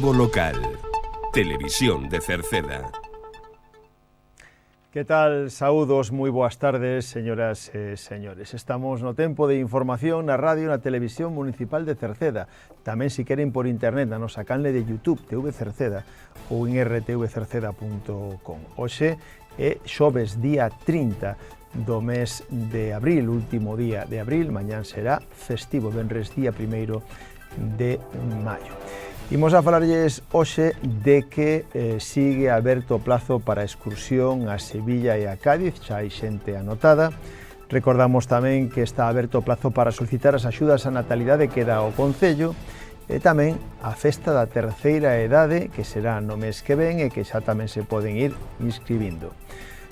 Informativo local. Televisión de Cerceda. Que tal? Saúdos, moi boas tardes, señoras e señores. Estamos no tempo de información na radio e na televisión municipal de Cerceda. Tamén, se queren, por internet, na nosa canle de YouTube, TV Cerceda, ou en rtvcerceda.com. Hoxe é xoves día 30 do mes de abril, último día de abril. Mañán será festivo, venres día 1º de maio. Imos a falarlles hoxe de que sigue aberto o plazo para a excursión a Sevilla e a Cádiz, xa hai xente anotada. Recordamos tamén que está aberto o plazo para solicitar as axudas á natalidade que dá o Concello, e tamén a festa da terceira idade, que será no mes que ven e que xa tamén se poden ir inscribindo.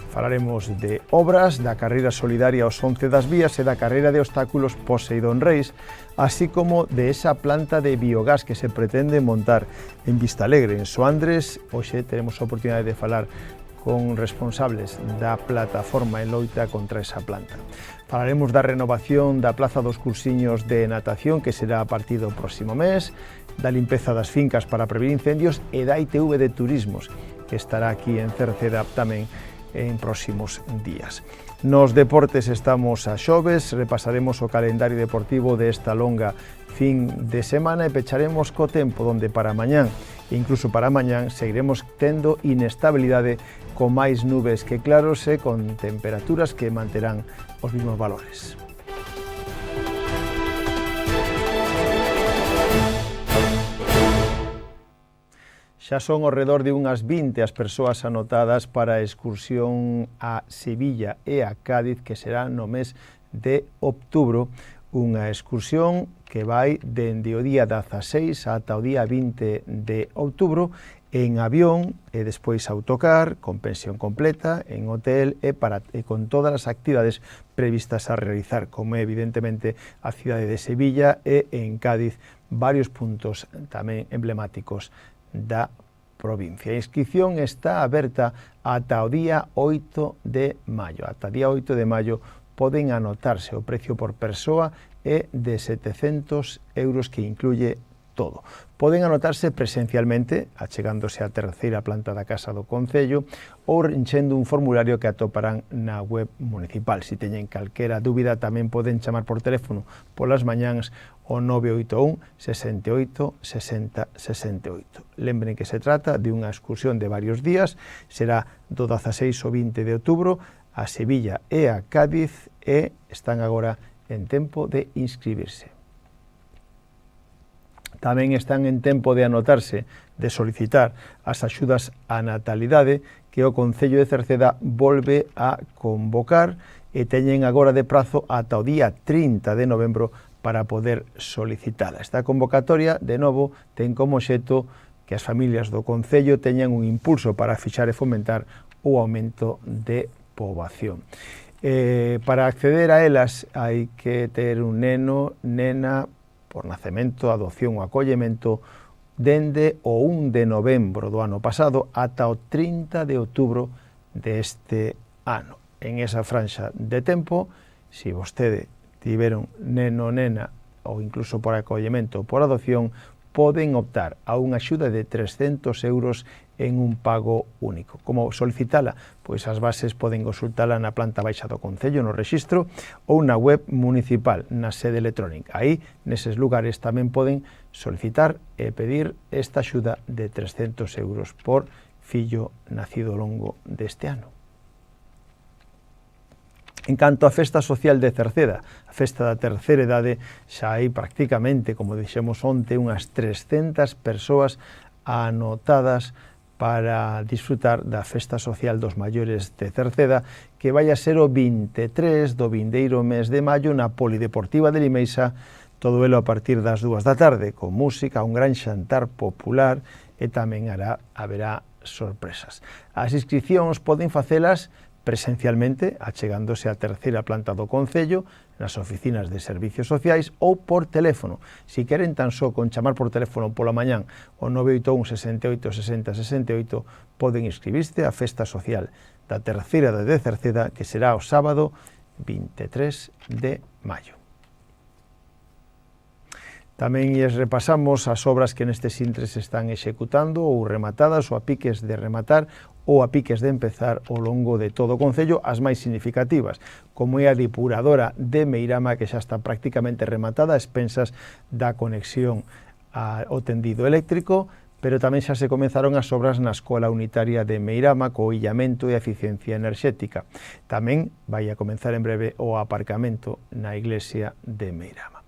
Falaremos de obras, da carreira solidaria aos 11 das vías e da carreira de obstáculos Poseidón Reis, así como de esa planta de biogás que se pretende montar en Vistalegre, en Soandres. Hoxe teremos a oportunidade de falar con responsables da plataforma en loita contra esa planta. Falaremos da renovación da Plaza dos Cursiños de natación, que será a partir do próximo mes, da limpeza das fincas para prevenir incendios e da ITV de Turismos, que estará aquí en Cerceda tamén en próximos días. Nos deportes estamos a xoves, repasaremos o calendario deportivo desta longa fin de semana e pecharemos co tempo, donde para mañán e incluso para mañán seguiremos tendo inestabilidade, con máis nubes que claros e con temperaturas que manterán os mismos valores. Xa son ao redor de unhas 20 as persoas anotadas para a excursión a Sevilla e a Cádiz, que será no mes de outubro, unha excursión que vai dende o día 16 ata o día 20 de outubro en avión e despois autocar, con pensión completa, en hotel e con todas as actividades previstas a realizar, como evidentemente a cidade de Sevilla e en Cádiz varios puntos tamén emblemáticos da provincia. A inscripción está aberta ata o día 8 de maio. Ata o día 8 de maio poden anotarse. O precio por persoa é de 700 euros, que incluye todo. Poden anotarse presencialmente, achegándose á terceira planta da Casa do Concello, ou enchendo un formulario que atoparán na web municipal. Se teñen calquera dúbida, tamén poden chamar por teléfono polas mañáns o 981 68 60 68. Lembren que se trata de unha excursión de varios días, será do 16 ao 20 de outubro a Sevilla e a Cádiz, e están agora en tempo de inscribirse. Tamén están en tempo de anotarse, de solicitar as axudas á natalidade, que o Concello de Cerceda volve a convocar, e teñen agora de prazo ata o día 30 de novembro para poder solicitala. Esta convocatoria, de novo, ten como obxecto que as familias do Concello teñan un impulso para fixar e fomentar o aumento de poboación. Para acceder a elas hai que ter un neno, nena, por nacemento, adopción ou acollemento, dende o 1 de novembro do ano pasado ata o 30 de outubro deste ano. En esa franxa de tempo, se vostede tiveron neno, nena, ou incluso por acollemento ou por adopción, poden optar a unha axuda de 300 euros en un pago único. Como solicitala? Pois as bases poden consultala na planta baixa do Concello, no rexistro, ou na web municipal, na sede electrónica. Aí, neses lugares, tamén poden solicitar e pedir esta axuda de 300 euros por fillo nacido ao longo deste ano. En canto á festa social de Cerceda, a festa da terceira idade, xa hai prácticamente, como dixemos onte, unhas 300 persoas anotadas para disfrutar da festa social dos maiores de Cerceda, que vai a ser o 23 do vindeiro mes de maio na Polideportiva de Limeixa, todo elo a partir das 2 da tarde, con música, un gran xantar popular, e tamén haberá sorpresas. As inscripcións poden facelas presencialmente, achegándose á terceira planta do Concello, nas oficinas de Servicios Sociais, ou por teléfono. Si queren tan só con chamar por teléfono pola mañán o 981 68 60 68, poden inscribirse á festa social da terceira de Cerceda, que será o sábado 23 de maio. Tamén lles repasamos as obras que nestes intres se están executando ou rematadas ou a piques de rematar ou a piques de empezar ao longo de todo o concello, as máis significativas, como é a depuradora de Meirama, que xa está prácticamente rematada a expensas da conexión ao tendido eléctrico, pero tamén xa se comenzaron as obras na Escola Unitaria de Meirama co illamento e eficiencia enerxética. Tamén vai a comenzar en breve o aparcamento na iglesia de Meirama.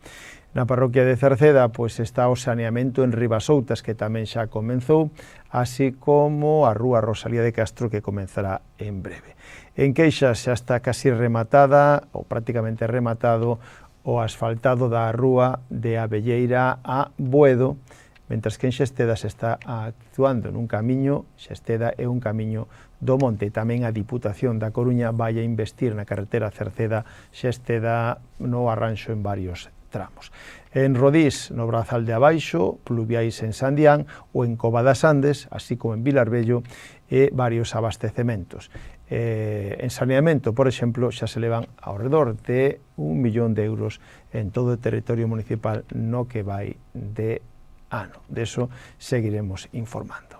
Na parroquia de Cerceda pois está o saneamento en Ribasoutas, que tamén xa comenzou, así como a rúa Rosalía de Castro, que comenzará en breve. En Queixas xa está casi rematada, ou prácticamente rematado, o asfaltado da rúa de Abelleira a Boedo, mentras que en Xesteda se está actuando nun camiño. Xesteda é un camiño do monte. Tamén a Diputación da Coruña vai a investir na carretera Cerceda-Xesteda no arranxo en varios tramos. En Rodís, no Brazal de Abaixo, pluviais en Sandián ou en Cova das Andes, así como en Vilarbello, e varios abastecementos. En saneamento, por exemplo, xa se levan ao redor de 1 millón de euros en todo o territorio municipal no que vai de ano. De eso seguiremos informando.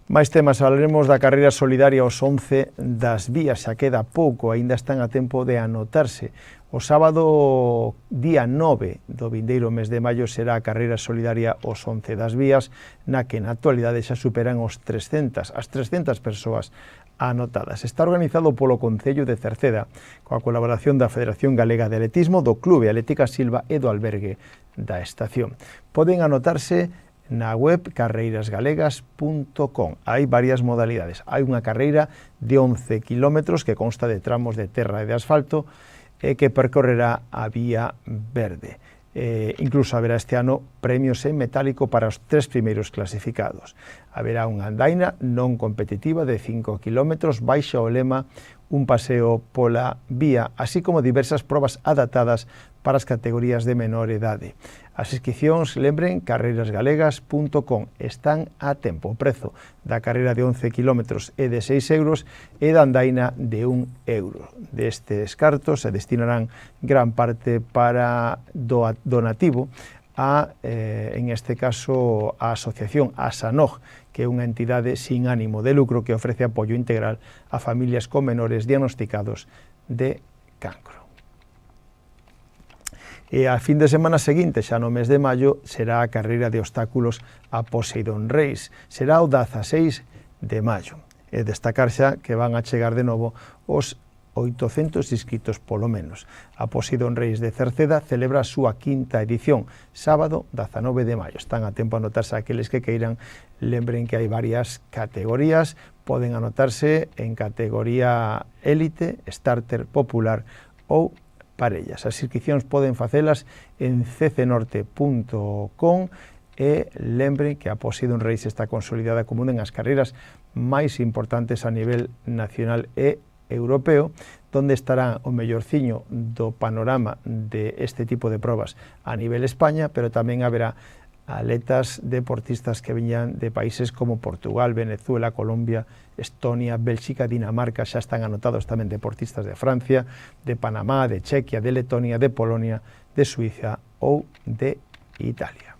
Máis temas, falaremos da carreira solidaria aos 11 das vías, xa queda pouco, aínda están a tempo de anotarse. O sábado, día 9 do vindeiro mes de maio, será a carreira solidaria aos 11 das vías, na que na actualidade xa superan as 300 persoas anotadas. Está organizado polo Concello de Cerceda, coa colaboración da Federación Galega de Atletismo, do Clube Atlética Silva e do albergue da estación. Poden anotarse na web carreirasgalegas.com. Hai varias modalidades. Hai unha carreira de 11 kilómetros que consta de tramos de terra e de asfalto e que percorrerá a Vía Verde. Incluso haberá este ano premios en metálico para os 3 primeiros clasificados. Haberá unha andaina non competitiva de 5 kilómetros baixa o lema un paseo pola vía, así como diversas probas adaptadas para as categorías de menor idade. As inscripcións, lembren, carreirasgalegas.com, están a tempo. O prezo da carreira de 11 kilómetros é de 6 euros e da andaina de 1 euro. Destes cartos se destinarán gran parte para donativo en este caso, a asociación ASANOG, que é unha entidade sin ánimo de lucro que ofrece apoio integral a familias con menores diagnosticados de cancro. E a fin de semana seguinte, xa no mes de maio, será a carreira de obstáculos a Poseidón Reis. Será o 16 de maio. E destacar xa que van a chegar de novo os 800 inscritos polo menos. A Poseidón Reis de Cerceda celebra a súa quinta edición, sábado 19 de maio. Están a tempo a anotarse aqueles que queiran. Lembren que hai varias categorías. Poden anotarse en categoría élite, starter, popular ou parellas. As inscripcións poden facelas en ccnorte.com e lembren que a Poseidón Reis está consolidada como unha das carreiras máis importantes a nivel nacional e europeo, donde estará o mellorciño do panorama de este tipo de probas a nivel España, pero tamén haberá atletas deportistas que viñan de países como Portugal, Venezuela, Colombia, Estonia, Bélxica, Dinamarca. Xa están anotados tamén deportistas de Francia, de Panamá, de Chequia, de Letonia, de Polonia, de Suiza ou de Italia.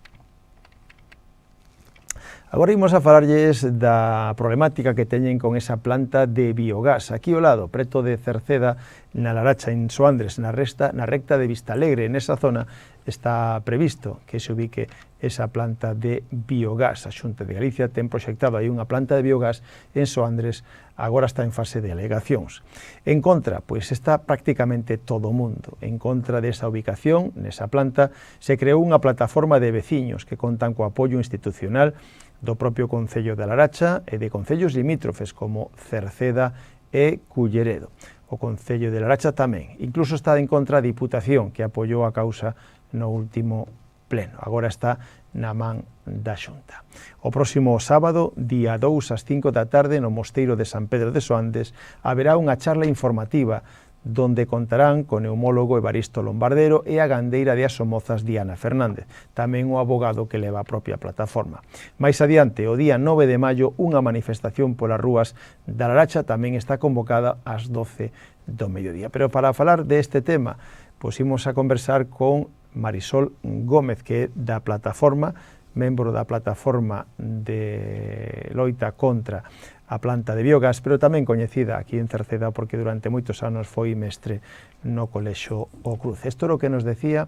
Agora imos a falarlles da problemática que teñen con esa planta de biogás. Aquí ao lado, preto de Cerceda, na Laracha, en Soandres, na recta de Vistalegre, nesa zona, está previsto que se ubique esa planta de biogás. A Xunta de Galicia ten proxectado aí unha planta de biogás en Soandres, agora está en fase de alegacións. En contra, pois está prácticamente todo o mundo. En contra desa ubicación, nesa planta, se creou unha plataforma de veciños que contan co apoio institucional do propio Concello de Laracha e de concellos limítrofes como Cerceda e Culleredo. O Concello de Laracha tamén. Incluso está en contra a Diputación, que apoiou a causa no último pleno. Agora está na man da Xunta. O próximo sábado, día 2 ás 5 da tarde, no Mosteiro de San Pedro de Soandes, haberá unha charla informativa donde contarán co neumólogo Evaristo Lombardero e a gandeira de Asomozas Diana Fernández, tamén o abogado que leva a propia plataforma. Mais adiante, o día 9 de maio, unha manifestación polas rúas da Laracha tamén está convocada ás 12 do mediodía. Pero para falar deste tema, pois imos a conversar con Marisol Gómez, que é da plataforma, membro da plataforma de loita contra a planta de biogás, pero tamén coñecida aquí en Cerceda porque durante moitos anos foi mestre no Colexio O Cruce. Isto é o que nos decía,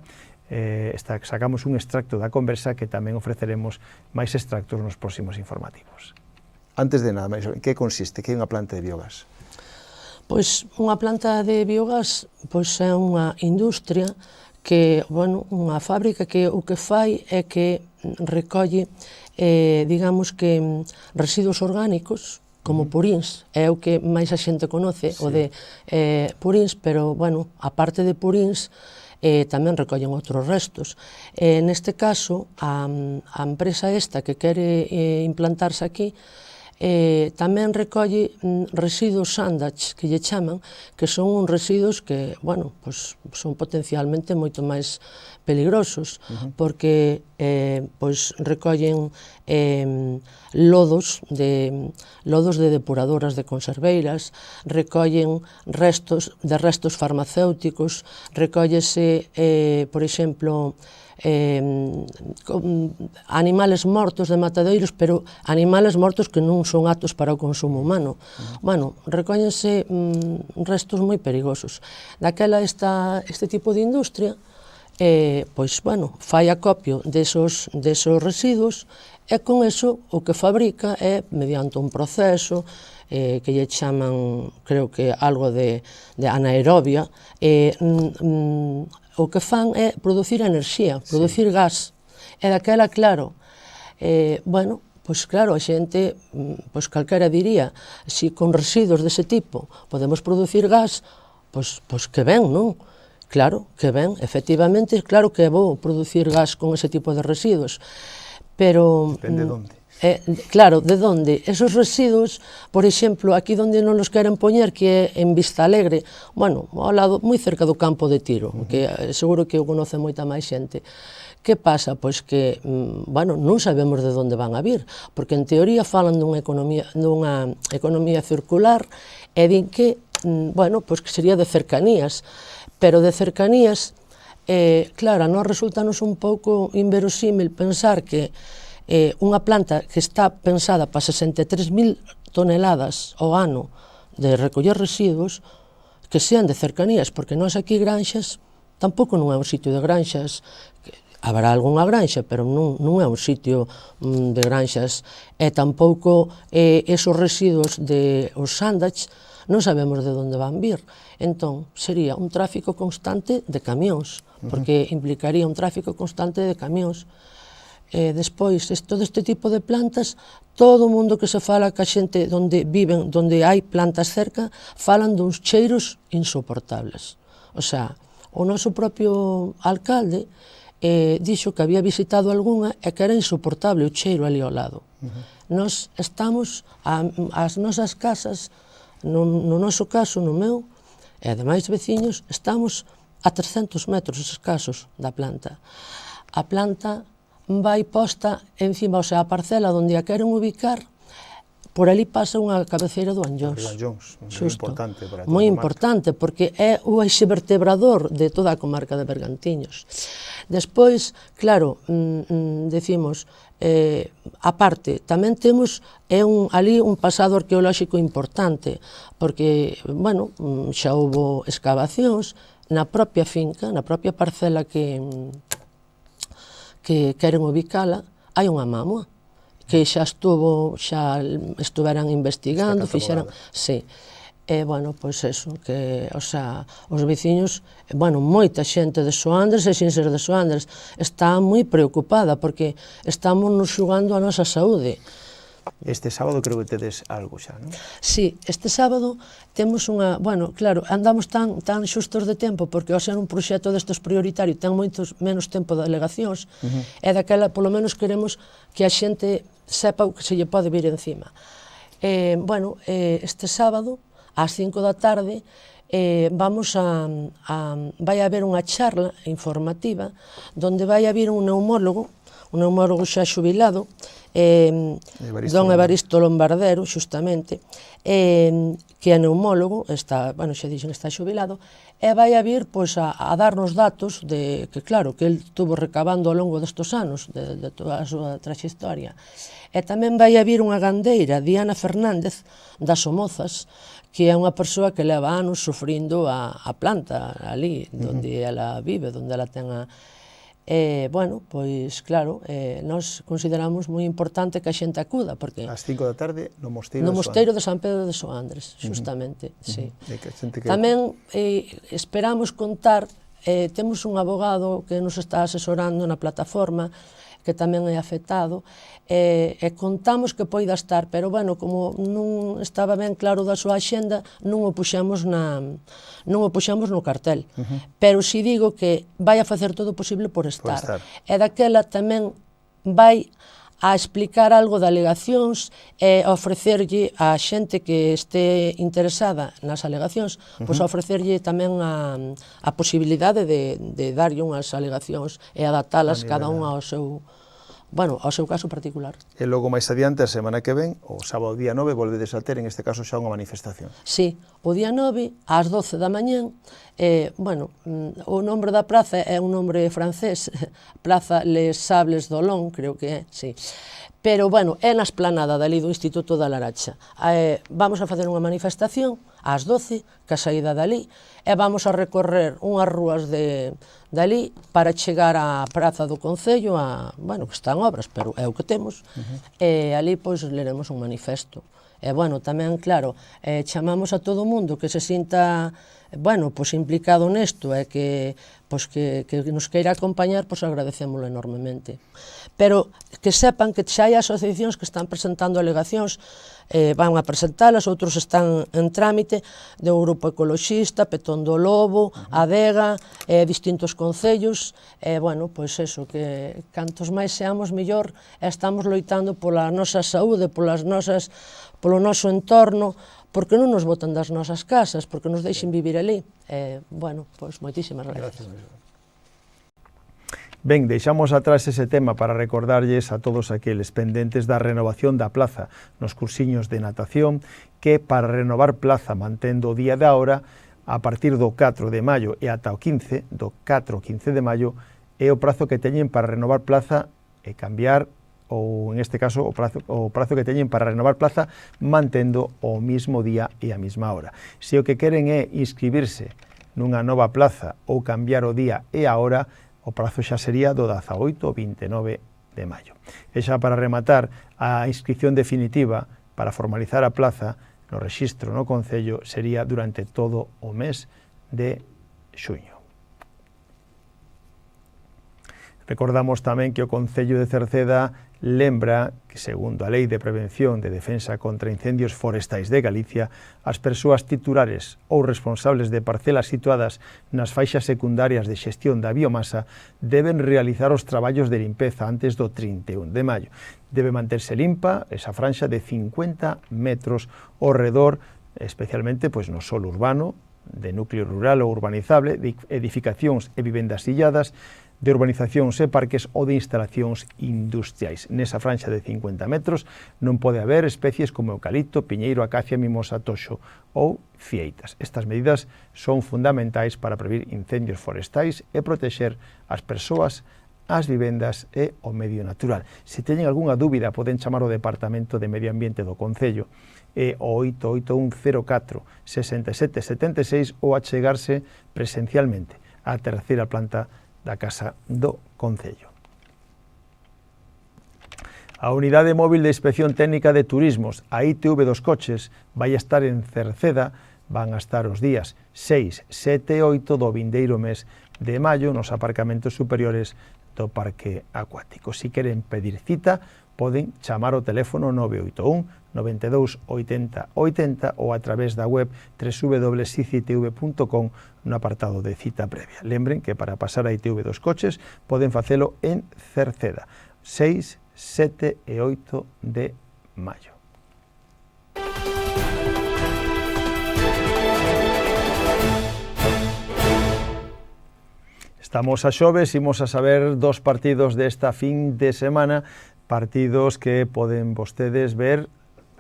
sacamos un extracto da conversa que tamén ofreceremos máis extractos nos próximos informativos. Antes de nada, Marisol, en que consiste? Que é unha planta de biogás? Pois unha planta de biogás é unha industria que, unha fábrica que o que fai é que recolle, digamos que, residuos orgánicos, como purins, é o que máis a xente conoce, o de purins, pero, aparte de purins, tamén recollen outros restos. Neste caso, a empresa esta que quere implantarse aquí, tamén recolle residuos sandage, que lle chaman, que son uns residuos que, son potencialmente moito máis peligrosos, porque recollen lodos de depuradoras de conserveiras, recollen restos farmacéuticos, recóllese, por exemplo, animales mortos de matadoiros, pero animales mortos que non son aptos para o consumo humano. Recóllense restos moi perigosos. Daquela este tipo de industria fai acopio desos residuos e con eso o que fabrica é mediante un proceso que lle chaman, creo que algo de anaerobia, o que fan é producir enerxía, producir gas. E daquela, claro, claro, a xente, calquera diría, se con residuos dese tipo podemos producir gas, que ben, non? Claro, que ben, efectivamente, claro que é bo producir gas con ese tipo de residuos, pero... Depende de onde. Claro, de onde? Esos residuos, por exemplo, aquí onde non los queren poñer, que é en Vista Alegre, ao lado, moi cerca do campo de tiro, que seguro que o conoce moita máis xente. Que pasa? Pois que, non sabemos de onde van a vir, porque en teoría falan dunha economía circular e din que, que sería de cercanías, pero de cercanías, claro, a nós resultanos un pouco inverosímil pensar que unha planta que está pensada para 63.000 toneladas ao ano de recoller residuos, que sean de cercanías, porque nós aquí granxas, tampouco non é un sitio de granxas, haberá algunha granxa, pero non é un sitio de granxas, e tampouco esos residuos os sandage non sabemos de onde van vir. Entón, sería un tráfico constante de camións, porque implicaría un tráfico constante de camións. Despois, todo este tipo de plantas, todo o mundo que se fala ca xente onde viven, onde hai plantas cerca, falan duns cheiros insoportables. O sea, o noso propio alcalde dixo que había visitado algunha e que era insoportable o cheiro ali ao lado. Nós estamos, as nosas casas, no noso caso, no meu, e ademais veciños, estamos a 300 metros escasos da planta. A planta vai posta encima, o sea, a parcela onde a queren ubicar, por ali pasa unha cabeceira do Anllóns. Moi importante, porque é o eixe vertebrador de toda a comarca de Bergantiños. Despois, claro, decimos, aparte, tamén temos ali un pasado arqueolóxico importante, porque, xa houbo excavacións na propia finca, na propia parcela que queren ubicala, hai unha mámoa que xa estuveran investigando, fixeran, sí. E, pois eso, que, o sea, os veciños, moita xente de Soandres e sin ser de Soandres, está moi preocupada porque estamos nos xugando a nosa saúde. Este sábado creo que tedes algo xa, non? Sí, este sábado temos unha... claro, andamos tan xustos de tempo porque ao ser un proxecto destes prioritario ten moitos menos tempo de alegacións e daquela, polo menos, queremos que a xente sepa o que se lle pode vir encima. Este sábado, ás 5 da tarde, vai haber unha charla informativa onde vai haber un neumólogo xa xubilado, Don Evaristo Lombardero, xustamente, que é neumólogo, está, bueno, xa dixen, está xubilado, e vai a vir pois, a darnos datos de que, claro, que el estuvo recabando ao longo destes anos, de toda a súa traxectoria. E tamén vai a vir unha gandeira, Diana Fernández, das Somozas, que é unha persoa que leva anos sufrindo a planta ali, onde ela vive, onde ela ten a... bueno, pois claro, nós consideramos moi importante que a xente acuda, porque... Ás 5 da tarde no Mosteiro de San Pedro de Soandres, xustamente, sí. Tamén esperamos contar, temos un abogado que nos está asesorando na plataforma, que tamén é afectado, e contamos que poida estar, pero, bueno, como non estaba ben claro da súa axenda, non o puxemos no cartel. Pero si digo que vai a facer todo o posible por estar. E daquela tamén vai a explicar algo de alegacións e ofrecerlle a xente que este interesada nas alegacións, pois ofrecerlle tamén a posibilidade de darlle unhas alegacións e adaptalas cada unha ao seu... bueno, ao seu caso particular. E logo máis adiante, a semana que ven, o sábado día 9, volvedes a ter, en este caso, xa unha manifestación. Sí, o día 9, ás 12 da mañán, bueno, o nombre da praza é un nombre francés, Plaza Les Sables d'Olón, creo que é, sí. Pero, bueno, é na esplanada dali do Instituto da Laracha. Vamos a facer unha manifestación ás 12, que a saída dali, e vamos a recorrer unhas rúas dali para chegar á Praza do Concello, bueno, que están obras, pero é o que temos, e ali, pois, leremos un manifesto. E, bueno, tamén, claro, chamamos a todo o mundo que se sinta, bueno, pois, implicado nesto e que nos queira acompañar, pois, agradecémoslo enormemente. Pero que sepan que xa hai asociacións que están presentando alegacións, van a presentalas, outros están en trámite, do Grupo Ecoloxista, Petón do Lobo, Adega, distintos concellos, bueno, pois eso, que cantos máis seamos mellor, estamos loitando pola nosa saúde, polo noso entorno, porque non nos botan das nosas casas, porque nos deixen vivir ali. Bueno, pois moitísimas gracias. Ben, deixamos atrás ese tema para recordarlles a todos aqueles pendentes da renovación da plaza nos cursiños de natación, que para renovar plaza mantendo o día da hora, a partir do 4 de maio e ata o 15, do 4 ao 15 de maio, é o prazo que teñen para renovar plaza e cambiar, ou en este caso o prazo que teñen para renovar plaza mantendo o mismo día e a mesma hora. Se o que queren é inscribirse nunha nova plaza ou cambiar o día e a hora, o prazo xa sería do 18 ao 29 de maio. E xa para rematar, a inscripción definitiva para formalizar a plaza no rexistro no Concello sería durante todo o mes de xuño. Recordamos tamén que o Concello de Cerceda lembra que, segundo a Lei de Prevención de Defensa contra Incendios Forestais de Galicia, as persoas titulares ou responsables de parcelas situadas nas faixas secundarias de xestión da biomasa deben realizar os traballos de limpeza antes do 31 de maio. Debe manterse limpa esa franxa de 50 metros ao redor, especialmente no solo urbano, de núcleo rural ou urbanizable, de edificacións e vivendas illadas, de urbanizacións e parques ou de instalacións industriais. Nesa franxa de 50 metros non pode haber especies como eucalipto, piñeiro, acacia, mimosa, toxo ou fieitas. Estas medidas son fundamentais para prevenir incendios forestais e protexer as persoas, as vivendas e o medio natural. Se teñen algunha dúbida, poden chamar ao Departamento de Medio Ambiente do Concello e o 88104 6776 ou achegarse presencialmente á terceira planta da Casa do Concello. A Unidade Móvil de Inspección Técnica de Turismos, a ITV dos Coches, vai estar en Cerceda, van a estar os días 6, 7 e 8 do vindeiro mes de maio nos aparcamentos superiores do Parque Acuático. Si queren pedir cita, poden chamar ao teléfono 981 92 80 80 ou a través da web www.ictv.com no apartado de cita previa. Lembren que para pasar a ITV dos Coches poden facelo en Cerceda, 6, 7 e 8 de maio. Estamos a xoves, imos a saber dos partidos desta fin de semana, partidos que poden vostedes ver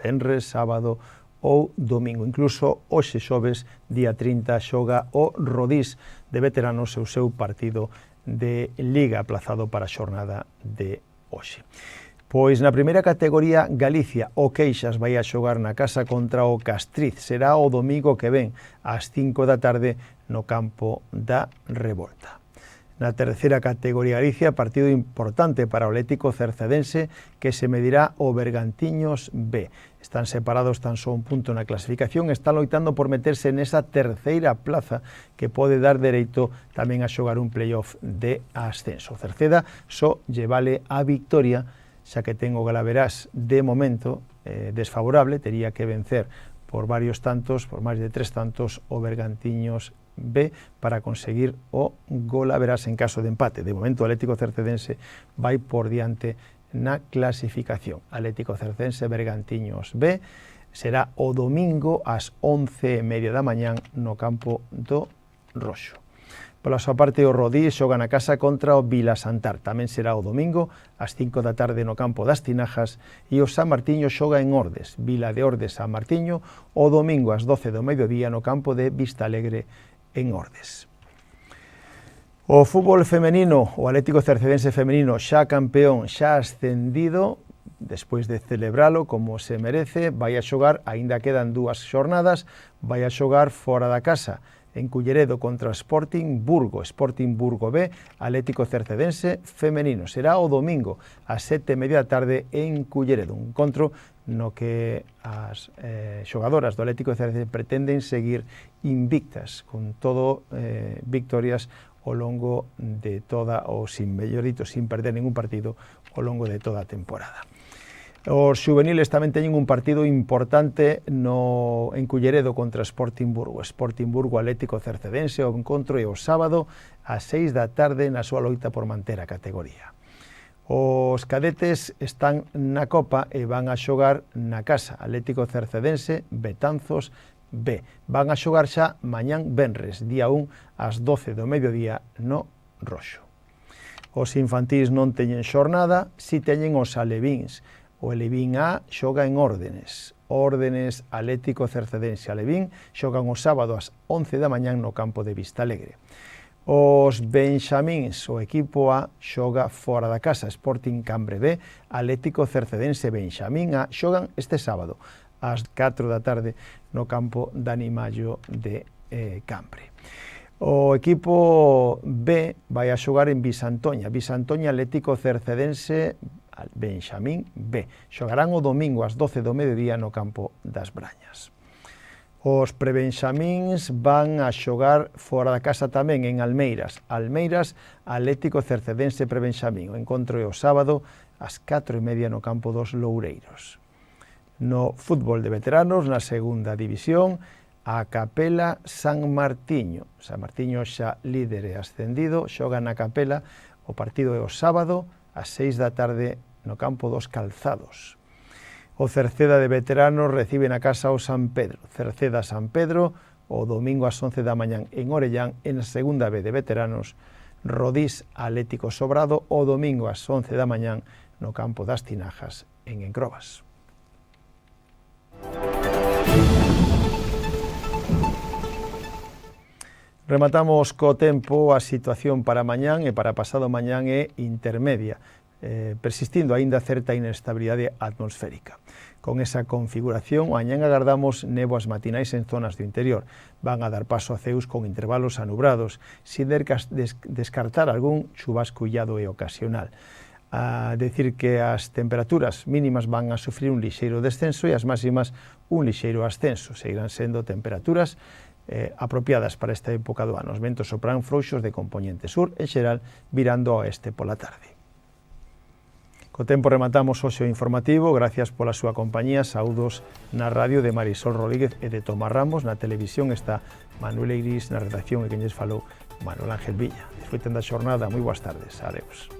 venres, sábado ou domingo. Incluso hoxe xoves, día 30, xoga o Rodís de veteranos o seu partido de Liga aplazado para a xornada de hoxe. Pois na primeira categoría, Galicia, o Queixas vai a xogar na casa contra o Castriz. Será o domingo que ven, ás 5 da tarde, no campo da Revolta. Na terceira categoría, Galicia, partido importante para o Atlético Cercedense, que se medirá o Bergantiños B. Están separados tan só un punto na clasificación, están loitando por meterse nesa terceira plaza que pode dar dereito tamén a xogar un playoff de ascenso. Cerceda só lle vale a victoria, xa que ten o Galaverás de momento desfavorable, tería que vencer por varios tantos, por máis de 3 tantos, o Bergantiños B para conseguir o Galaverás en caso de empate. De momento o Atlético Cercedense vai por diante na clasificación. Atlético Cercedense Bergantiños B será o domingo ás 11:30 da mañán no campo do Roxo. Pola súa parte, o Rodís xoga na casa contra o Vilasantar. Tamén será o domingo, ás 5 da tarde no campo das Tinajas, e o San Martiño xoga en Ordes, Vila de Ordes, San Martiño, o domingo ás 12 do mediodía no campo de Vistalegre en Ordes. O fútbol femenino, o Atlético Cercedense femenino xa campeón, xa ascendido, despois de celebralo como se merece, vai a xogar, aínda quedan 2 xornadas, vai a xogar fora da casa, en Culleredo contra Sporting Burgo B, Atlético Cercedense femenino. Será o domingo ás 7:30 da tarde en Culleredo, un encontro no que as xogadoras do Atlético Cercedense pretenden seguir invictas, con todo victorias ao longo de toda, ou sin mellorito, sin perder ningún partido ao longo de toda a temporada. Os juveniles tamén teñen un partido importante en Culleredo contra Sporting Burgo. Sporting Burgo Atlético Cercedense, o encontro é o sábado ás 6 da tarde na súa loita por manter a categoría. Os cadetes están na Copa e van a xogar na casa. Atlético Cercedense, Betanzos B. Van a xogar xa mañán venres, día 1, ás 12 do mediodía no Roxo. Os infantís non teñen xornada, si teñen os alevíns. O Alevín A xoga en Órdenes. Órdenes Atlético Cercedense Alevín xogan o sábado ás 11 da mañán no campo de Vistalegre. Os Benxamíns, o equipo A, xoga fora da casa. Sporting Cambre B, Atlético Cercedense Benxamín A xogan este sábado ás 4 da tarde no campo de Animallo de Cambre. O equipo B vai a xogar en Visantoña. Visantoña Atlético Cercedense Benxamín B. Xogarán o domingo ás 12 do mediodía no campo das Brañas. Os prebenxamíns van a xogar fora da casa tamén en Almeiras. Almeiras Atlético Cercedense Prebenxamín. O encontro é o sábado ás 4:30 no campo dos Loureiros. No fútbol de veteranos, na segunda división, a Capela San Martiño. San Martiño xa líder e ascendido, xoga na Capela, o partido é o sábado ás 6 da tarde no campo dos Calzados. O Cerceda de veteranos recibe na casa o San Pedro. Cerceda San Pedro, o domingo ás 11 da mañán en Orellán, en segunda B de veteranos. Rodís Atlético Sobrado, o domingo ás 11 da mañán no campo das Tinajas en Encrobas. Rematamos co tempo. A situación para mañán e para pasado mañán é intermedia, persistindo aínda certa inestabilidade atmosférica. Con esa configuración, mañán agardamos néboas matinais en zonas do interior. Van a dar paso a ceus con intervalos anubrados, sin descartar algún chubasco illado e ocasional. A decir que as temperaturas mínimas van a sufrir un lixeiro descenso e as máximas un lixeiro ascenso. Seguirán sendo temperaturas apropiadas para esta época do ano. Os ventos soprarán frouxos de compoñente sur, en xeral, virando ao oeste pola tarde. Co tempo rematamos hoxe o informativo. Gracias pola súa compañía. Saúdos na radio de Marisol Rodríguez e de Tomás Ramos. Na televisión está Manuel Iris, na redacción e quen lles falou Manuel Ángel Villa. Disfruten da xornada. Moi boas tardes. Adeus.